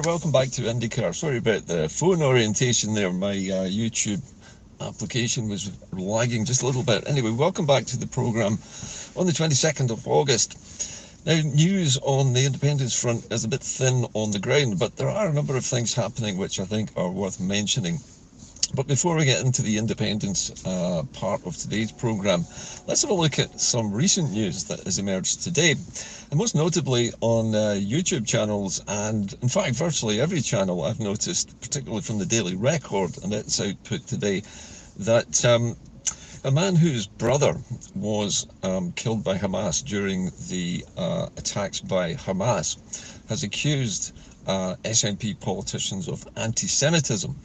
welcome back to Inde-Car. Sorry about the phone orientation there. My YouTube application was lagging just a little bit. Anyway, welcome back to the programme on the 22nd of August. Now, news on the independence front is a bit thin on the ground, but there are a number of things happening which I think are worth mentioning. But before we get into the independence part of today's programme, let's have a look at some recent news that has emerged today. And most notably on YouTube channels, and in fact virtually every channel I've noticed, particularly from the Daily Record and its output today, that a man whose brother was killed by Hamas during the attacks by Hamas has accused SNP politicians of anti-Semitism.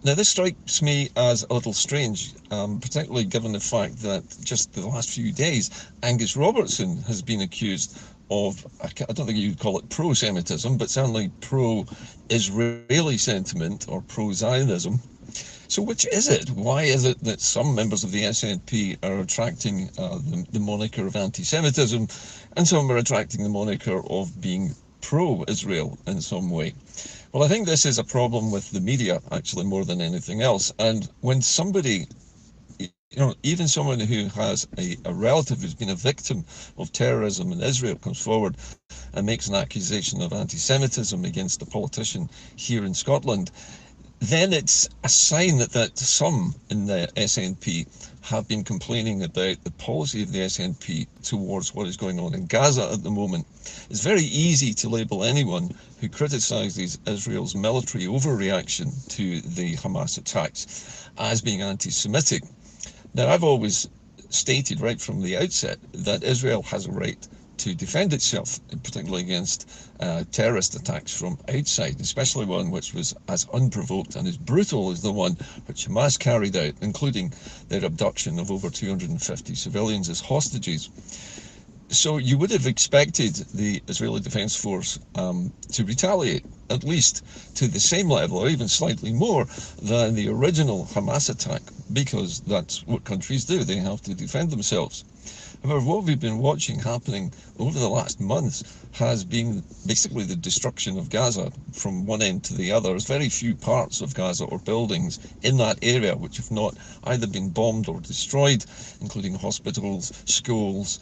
Now, this strikes me as a little strange, particularly given the fact that just the last few days, Angus Robertson has been accused of, I don't think you'd call it pro-Semitism, but certainly pro-Israeli sentiment or pro-Zionism. So which is it? Why is it that some members of the SNP are attracting the moniker of anti-Semitism and some are attracting the moniker of being pro-Israel in some way? Well, I think this is a problem with the media, actually, more than anything else. And when somebody, even someone who has a relative who's been a victim of terrorism in Israel comes forward and makes an accusation of anti-Semitism against a politician here in Scotland, then it's a sign that some in the SNP have been complaining about the policy of the SNP towards what is going on in Gaza at the moment. It's very easy to label anyone who criticises Israel's military overreaction to the Hamas attacks as being anti-Semitic. Now, I've always stated right from the outset that Israel has a right to defend itself, particularly against terrorist attacks from outside, especially one which was as unprovoked and as brutal as the one which Hamas carried out, including their abduction of over 250 civilians as hostages. So you would have expected the Israeli Defense Force to retaliate, at least to the same level or even slightly more than the original Hamas attack, because that's what countries do. They have to defend themselves. However, what we've been watching happening over the last months has been basically the destruction of Gaza from one end to the other. There's very few parts of Gaza or buildings in that area which have not either been bombed or destroyed, including hospitals, schools,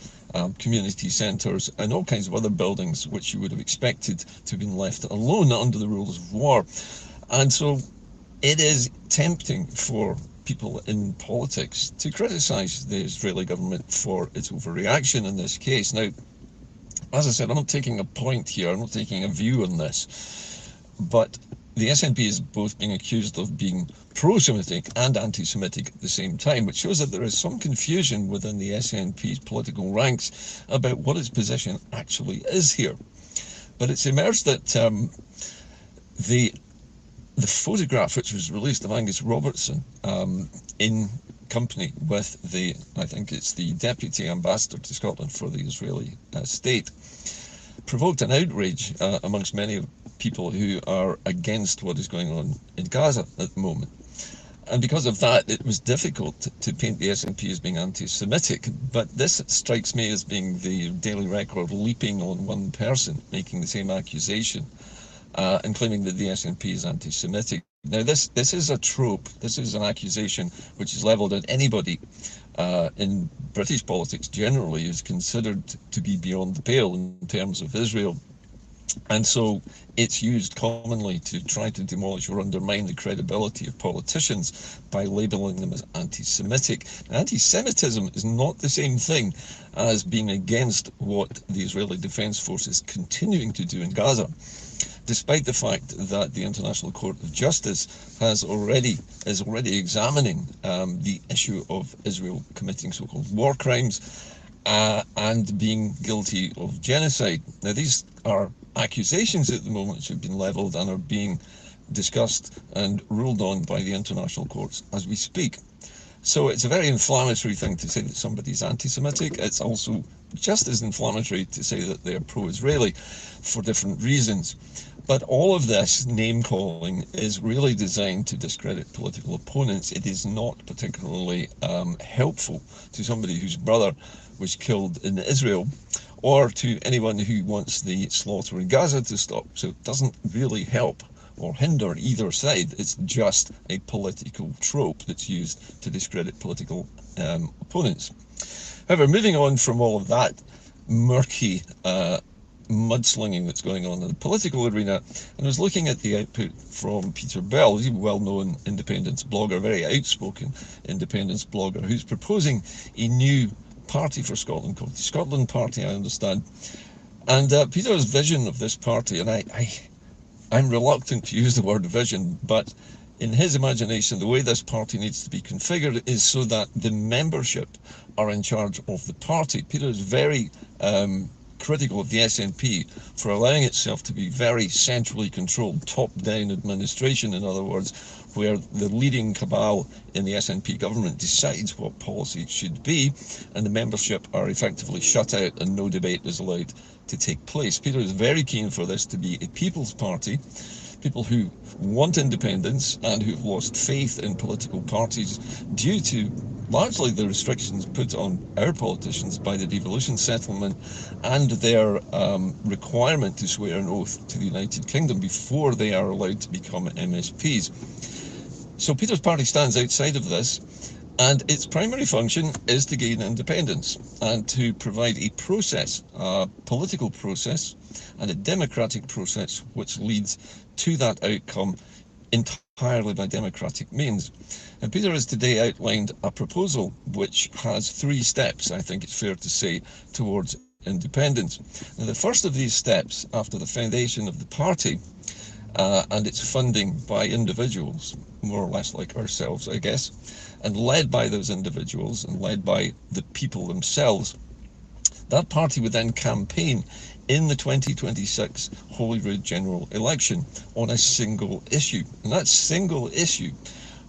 community centres, and all kinds of other buildings which you would have expected to have been left alone under the rules of war. And so it is tempting for people in politics to criticise the Israeli government for its overreaction in this case. Now, as I said, I'm not taking a point here, I'm not taking a view on this, but the SNP is both being accused of being pro-Semitic and anti-Semitic at the same time, which shows that there is some confusion within the SNP's political ranks about what its position actually is here. But it's emerged that the photograph which was released of Angus Robertson in company with I think it's the Deputy Ambassador to Scotland for the Israeli state, provoked an outrage amongst many people who are against what is going on in Gaza at the moment. And because of that, it was difficult to paint the SNP as being anti-Semitic. But this strikes me as being the Daily Record leaping on one person, making the same accusation, and claiming that the SNP is anti-Semitic. Now, this is a trope. This is an accusation which is levelled at anybody in British politics generally who's considered to be beyond the pale in terms of Israel. And so it's used commonly to try to demolish or undermine the credibility of politicians by labelling them as anti-Semitic. Anti-Semitism is not the same thing as being against what the Israeli Defense Force is continuing to do in Gaza, despite the fact that the International Court of Justice is already examining the issue of Israel committing so-called war crimes and being guilty of genocide. Now, these are accusations at the moment which have been levelled and are being discussed and ruled on by the international courts as we speak. So it's a very inflammatory thing to say that somebody's anti-Semitic. It's also just as inflammatory to say that they're pro-Israeli for different reasons. But all of this name-calling is really designed to discredit political opponents. It is not particularly helpful to somebody whose brother was killed in Israel, or to anyone who wants the slaughter in Gaza to stop. So it doesn't really help or hinder either side. It's just a political trope that's used to discredit political opponents. However, moving on from all of that murky mudslinging that's going on in the political arena, and I was looking at the output from Peter Bell, he's a well-known independence blogger, very outspoken independence blogger, who's proposing a new party for Scotland called the Scotland Party, I understand. And Peter's vision of this party, and I'm reluctant to use the word vision, but in his imagination, the way this party needs to be configured is so that the membership are in charge of the party. Peter is very critical of the SNP for allowing itself to be very centrally controlled, top-down administration, in other words, where the leading cabal in the SNP government decides what policy should be, and the membership are effectively shut out and no debate is allowed to take place. Peter is very keen for this to be a people's party, people who want independence and who've lost faith in political parties due to largely the restrictions put on our politicians by the devolution settlement and their requirement to swear an oath to the United Kingdom before they are allowed to become MSPs. So Peter's party stands outside of this, and its primary function is to gain independence and to provide a process, a political process and a democratic process which leads to that outcome entirely by democratic means. And Peter has today outlined a proposal which has 3 steps, I think it's fair to say, towards independence. Now, the first of these steps, after the foundation of the party and its funding by individuals, more or less like ourselves, I guess, and led by those individuals and led by the people themselves, that party would then campaign in the 2026 Holyrood general election on a single issue. And that single issue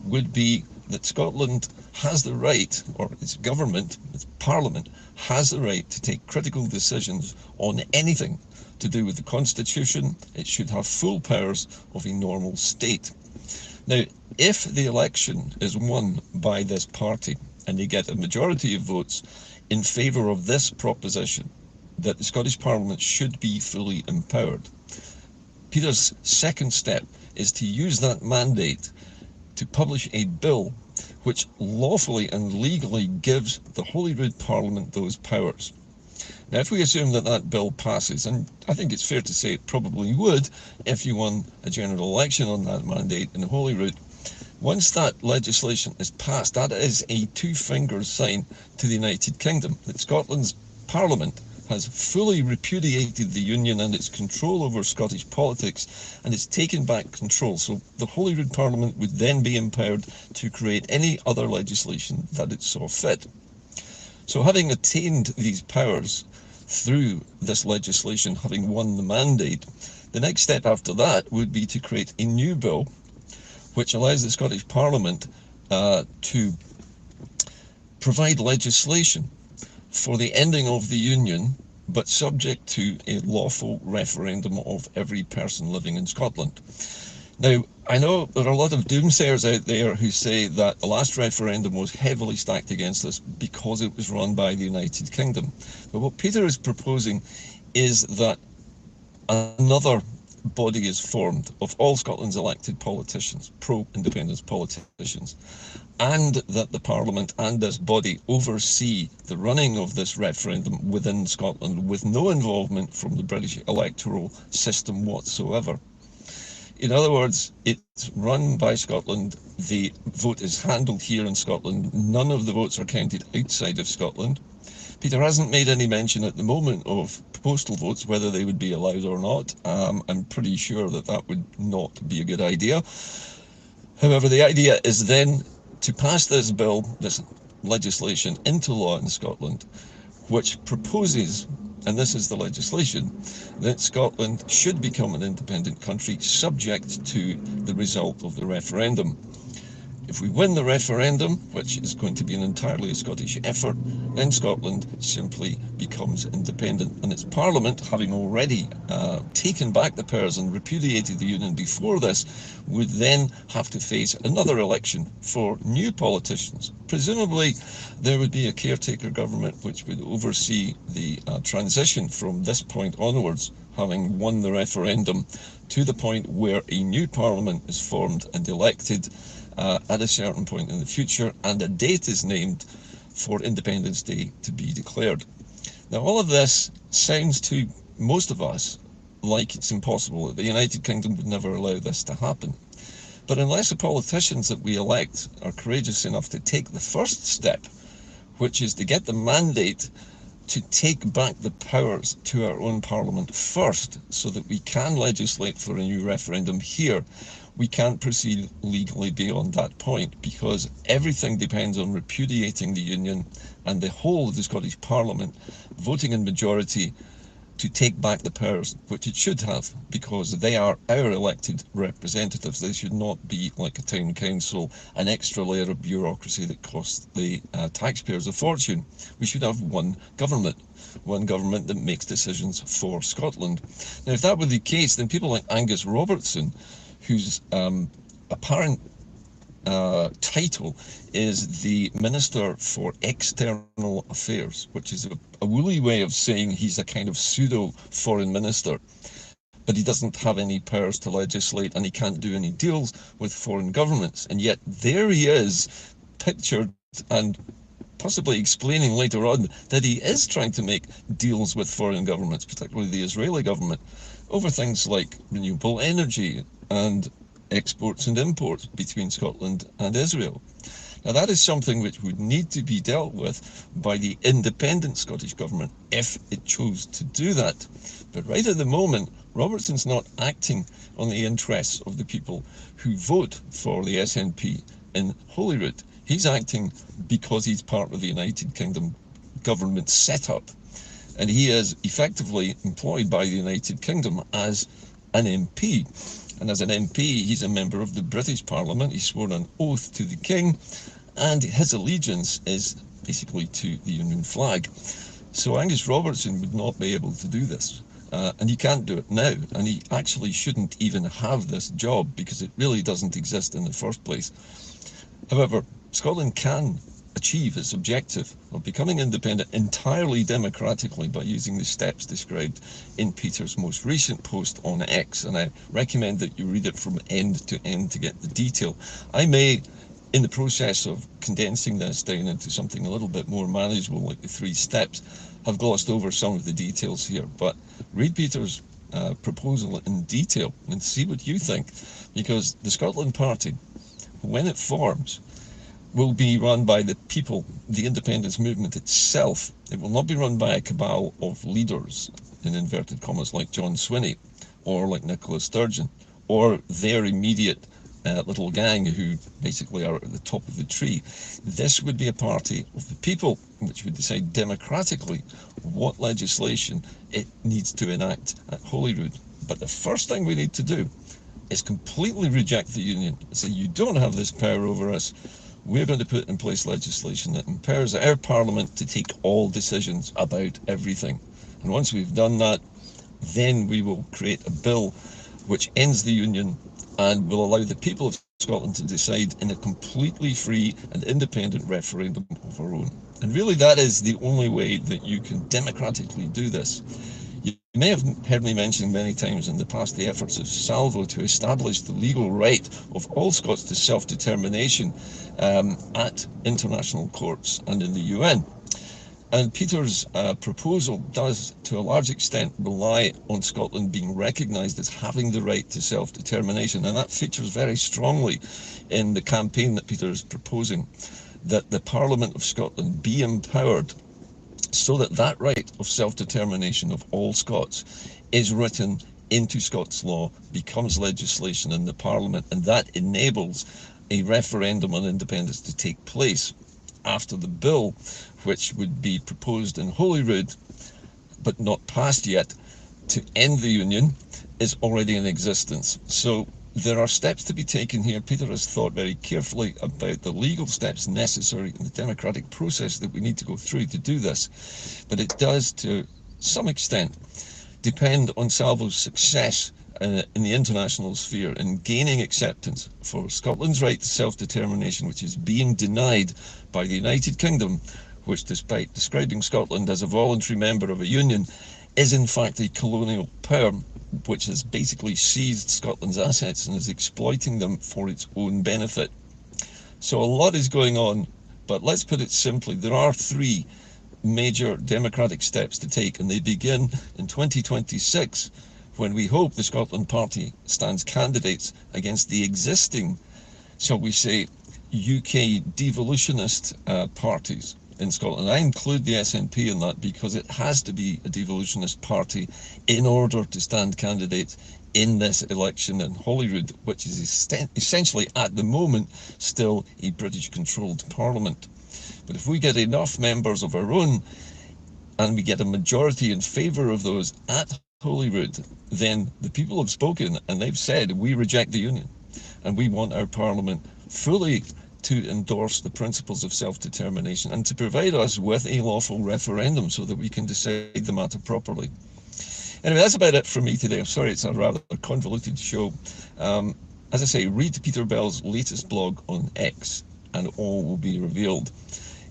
would be that Scotland has the right, or its government, its parliament, has the right to take critical decisions on anything to do with the constitution. It should have full powers of a normal state. Now, if the election is won by this party and they get a majority of votes in favour of this proposition, that the Scottish Parliament should be fully empowered, Peter's second step is to use that mandate to publish a bill which lawfully and legally gives the Holyrood Parliament those powers. Now, if we assume that that bill passes, and I think it's fair to say it probably would if you won a general election on that mandate in Holyrood, once that legislation is passed, that is a 2-finger sign to the United Kingdom that Scotland's Parliament has fully repudiated the Union and its control over Scottish politics, and it's taken back control. So the Holyrood Parliament would then be empowered to create any other legislation that it saw fit. So having attained these powers through this legislation, having won the mandate, the next step after that would be to create a new bill which allows the Scottish Parliament to provide legislation for the ending of the Union, but subject to a lawful referendum of every person living in Scotland. Now, I know there are a lot of doomsayers out there who say that the last referendum was heavily stacked against us because it was run by the United Kingdom. But what Peter is proposing is that another body is formed of all Scotland's elected politicians, pro-independence politicians, and that the Parliament and this body oversee the running of this referendum within Scotland with no involvement from the British electoral system whatsoever. In other words, it's run by Scotland, the vote is handled here in Scotland, none of the votes are counted outside of Scotland. Peter hasn't made any mention at the moment of postal votes, whether they would be allowed or not. I'm pretty sure that that would not be a good idea. However, the idea is then to pass this bill, this legislation, into law in Scotland, which proposes, and this is the legislation, that Scotland should become an independent country subject to the result of the referendum. If we win the referendum, which is going to be an entirely Scottish effort, then Scotland simply becomes independent. And its Parliament, having already taken back the powers and repudiated the Union before this, would then have to face another election for new politicians. Presumably, there would be a caretaker government which would oversee the transition from this point onwards, having won the referendum, to the point where a new Parliament is formed and elected at a certain point in the future, and a date is named for Independence Day to be declared. Now, all of this sounds to most of us like it's impossible, that the United Kingdom would never allow this to happen. But unless the politicians that we elect are courageous enough to take the first step, which is to get the mandate to take back the powers to our own Parliament first, so that we can legislate for a new referendum here, we can't proceed legally beyond that point, because everything depends on repudiating the Union and the whole of the Scottish Parliament voting in majority to take back the powers which it should have, because they are our elected representatives. They should not be like a town council, an extra layer of bureaucracy that costs the taxpayers a fortune. We should have one government that makes decisions for Scotland. Now, if that were the case, then people like Angus Robertson, whose apparent title is the Minister for External Affairs, which is a woolly way of saying he's a kind of pseudo foreign minister, but he doesn't have any powers to legislate and he can't do any deals with foreign governments. And yet there he is, pictured and possibly explaining later on that he is trying to make deals with foreign governments, particularly the Israeli government, over things like renewable energy and exports and imports between Scotland and Israel. Now, that is something which would need to be dealt with by the independent Scottish Government if it chose to do that. But right at the moment, Robertson's not acting on the interests of the people who vote for the SNP in Holyrood. He's acting because he's part of the United Kingdom government setup, and he is effectively employed by the United Kingdom as an MP. And as an MP, he's a member of the British Parliament. He's sworn an oath to the King, and his allegiance is basically to the Union flag. So Angus Robertson would not be able to do this. And he can't do it now. And he actually shouldn't even have this job, because it really doesn't exist in the first place. However, Scotland can achieve its objective of becoming independent entirely democratically by using the steps described in Peter's most recent post on X, and I recommend that you read it from end to end to get the detail. I may, in the process of condensing this down into something a little bit more manageable, like the 3 steps, have glossed over some of the details here, but read Peter's proposal in detail and see what you think, because the Scotland Party, when it forms, will be run by the people, the independence movement itself. It will not be run by a cabal of leaders, in inverted commas, like John Swinney or like Nicola Sturgeon, or their immediate little gang who basically are at the top of the tree. This would be a party of the people which would decide democratically what legislation it needs to enact at Holyrood. But the first thing we need to do is completely reject the Union and say, you don't have this power over us. We're going to put in place legislation that empowers our Parliament to take all decisions about everything. And once we've done that, then we will create a bill which ends the Union and will allow the people of Scotland to decide in a completely free and independent referendum of our own. And really, that is the only way that you can democratically do this. You may have heard me mention many times in the past the efforts of Salvo to establish the legal right of all Scots to self-determination at international courts and in the UN. And Peter's proposal does, to a large extent, rely on Scotland being recognised as having the right to self-determination, and that features very strongly in the campaign that Peter is proposing, that the Parliament of Scotland be empowered so that that right of self-determination of all Scots is written into Scots law, becomes legislation in the Parliament, and that enables a referendum on independence to take place after the bill, which would be proposed in Holyrood but not passed yet, to end the Union, is already in existence. So there are steps to be taken here. Peter has thought very carefully about the legal steps necessary in the democratic process that we need to go through to do this. But it does, to some extent, depend on Salvo's success in the international sphere in gaining acceptance for Scotland's right to self-determination, which is being denied by the United Kingdom, which, despite describing Scotland as a voluntary member of a union, is in fact a colonial power which has basically seized Scotland's assets and is exploiting them for its own benefit. So a lot is going on, but let's put it simply, there are three major democratic steps to take, and they begin in 2026, when we hope the Scotland Party stands candidates against the existing, shall we say, UK devolutionist parties in Scotland. I include the SNP in that because it has to be a devolutionist party in order to stand candidates in this election in Holyrood, which is essentially at the moment still a British-controlled parliament. But if we get enough members of our own and we get a majority in favour of those at Holyrood, then the people have spoken and they've said we reject the union and we want our parliament fully to endorse the principles of self-determination and to provide us with a lawful referendum so that we can decide the matter properly. Anyway, that's about it for me today. I'm sorry it's a rather convoluted show. As I say, read Peter Bell's latest blog on X and all will be revealed.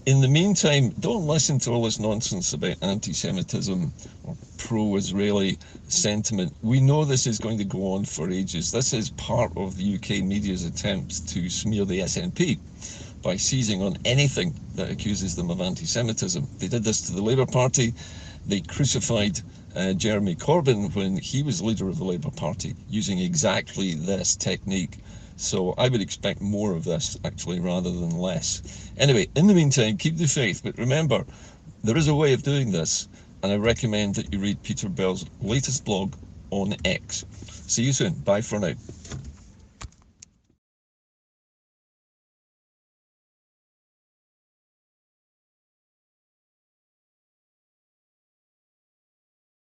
In the meantime, don't listen to all this nonsense about anti-Semitism or pro-Israeli sentiment. We know this is going to go on for ages. This is part of the UK media's attempts to smear the SNP by seizing on anything that accuses them of anti-Semitism. They did this to the Labour Party. They crucified Jeremy Corbyn when he was leader of the Labour Party using exactly this technique. So I would expect more of this, actually, rather than less. Anyway, in the meantime, keep the faith. But remember, there is a way of doing this, and I recommend that you read Peter Bell's latest blog on X. See you soon. Bye for now.